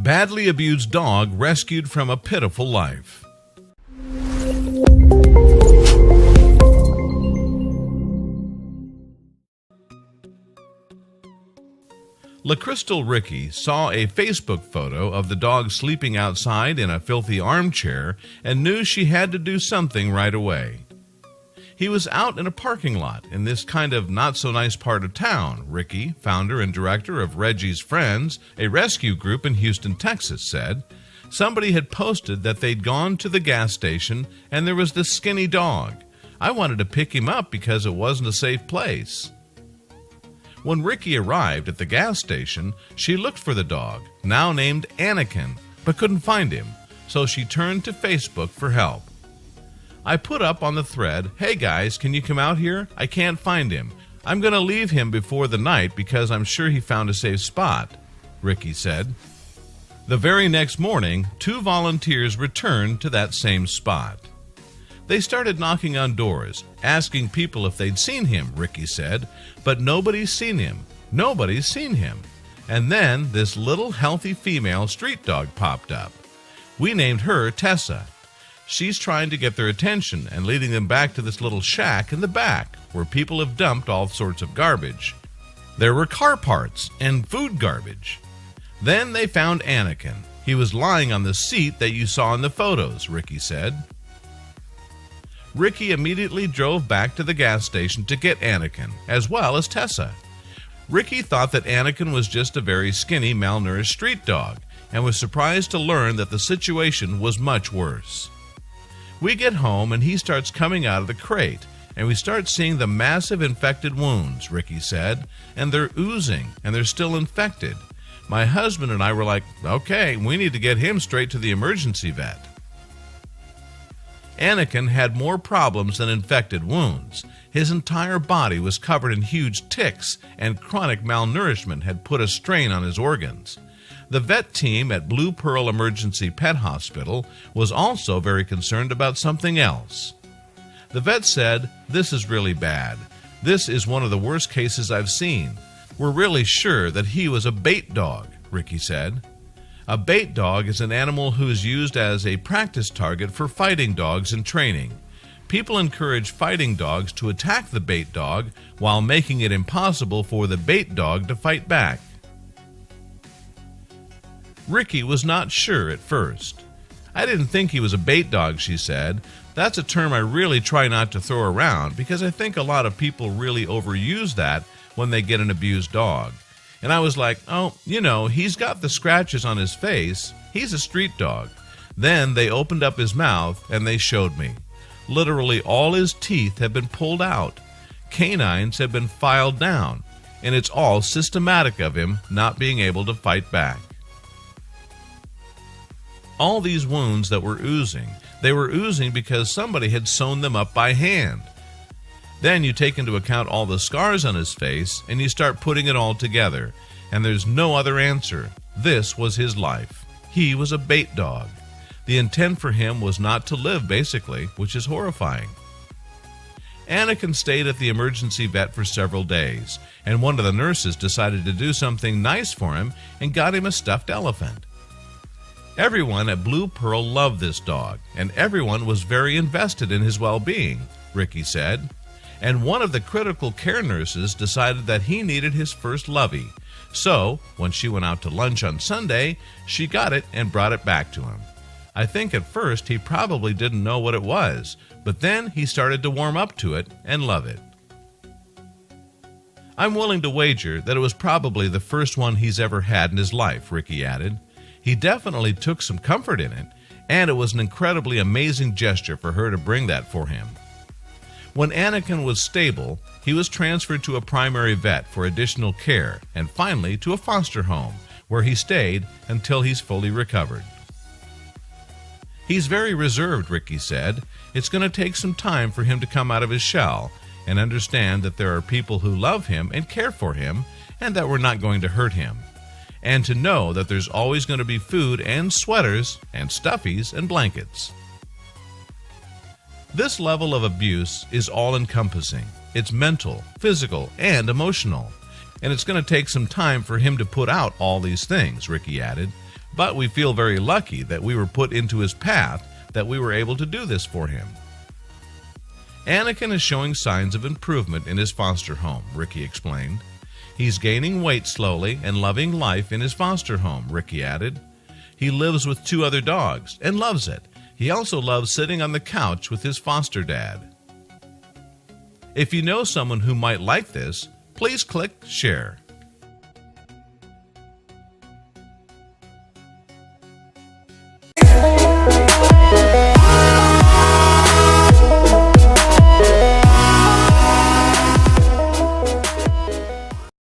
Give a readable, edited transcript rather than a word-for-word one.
Badly abused dog rescued from a pitiful life. LaCrystal Ricky saw a Facebook photo of the dog sleeping outside in a filthy armchair and knew she had to do something right away. He was out in a parking lot in this kind of not-so-nice part of town, Ricky, founder and director of Reggie's Friends, a rescue group in Houston, Texas, said. Somebody had posted that they'd gone to the gas station and there was this skinny dog. I wanted to pick him up because it wasn't a safe place. When Ricky arrived at the gas station, she looked for the dog, now named Anakin, but couldn't find him, so she turned to Facebook for help. I put up on the thread, "Hey guys, can you come out here? I can't find him. I'm going to leave him before the night because I'm sure he found a safe spot," Ricky said. The very next morning, 2 volunteers returned to that same spot. They started knocking on doors, asking people if they'd seen him, Ricky said, but nobody's seen him. Nobody's seen him. And then this little healthy female street dog popped up. We named her Tessa. She's trying to get their attention and leading them back to this little shack in the back where people have dumped all sorts of garbage. There were car parts and food garbage. Then they found Anakin. He was lying on the seat that you saw in the photos, Ricky said. Ricky immediately drove back to the gas station to get Anakin, as well as Tessa. Ricky thought that Anakin was just a very skinny, malnourished street dog, and was surprised to learn that the situation was much worse. We get home and he starts coming out of the crate, and we start seeing the massive infected wounds, Ricky said, and they're oozing, and they're still infected. My husband and I were like, okay, we need to get him straight to the emergency vet. Anakin had more problems than infected wounds. His entire body was covered in huge ticks, and chronic malnourishment had put a strain on his organs. The vet team at Blue Pearl Emergency Pet Hospital was also very concerned about something else. The vet said, "This is really bad. This is one of the worst cases I've seen. We're really sure that he was a bait dog," Ricky said. A bait dog is an animal who is used as a practice target for fighting dogs in training. People encourage fighting dogs to attack the bait dog while making it impossible for the bait dog to fight back. Ricky was not sure at first. "I didn't think he was a bait dog," she said. "That's a term I really try not to throw around because I think a lot of people really overuse that when they get an abused dog. And I was like, oh, he's got the scratches on his face. He's a street dog." Then they opened up his mouth and they showed me. Literally all his teeth have been pulled out. Canines have been filed down. And it's all systematic of him not being able to fight back. All these wounds that were oozing, they were oozing because somebody had sewn them up by hand. Then you take into account all the scars on his face, and you start putting it all together. And there's no other answer. This was his life. He was a bait dog. The intent for him was not to live, basically, which is horrifying. Anakin stayed at the emergency vet for several days, and one of the nurses decided to do something nice for him and got him a stuffed elephant. Everyone at Blue Pearl loved this dog, and everyone was very invested in his well-being, Ricky said. And one of the critical care nurses decided that he needed his first lovey. So, when she went out to lunch on Sunday, she got it and brought it back to him. I think at first he probably didn't know what it was, but then he started to warm up to it and love it. "I'm willing to wager that it was probably the first one he's ever had in his life," Ricky added. "He definitely took some comfort in it, and it was an incredibly amazing gesture for her to bring that for him." When Anakin was stable, he was transferred to a primary vet for additional care and finally to a foster home, where he stayed until he's fully recovered. "He's very reserved," Ricky said. "It's going to take some time for him to come out of his shell and understand that there are people who love him and care for him and that we're not going to hurt him. And to know that there's always going to be food and sweaters and stuffies and blankets." This level of abuse is all-encompassing. It's mental, physical, and emotional. And it's going to take some time for him to put out all these things, Ricky added. But we feel very lucky that we were put into his path, that we were able to do this for him. Anakin is showing signs of improvement in his foster home, Ricky explained. He's gaining weight slowly and loving life in his foster home, Ricky added. He lives with 2 other dogs and loves it. He also loves sitting on the couch with his foster dad. If you know someone who might like this, please click share.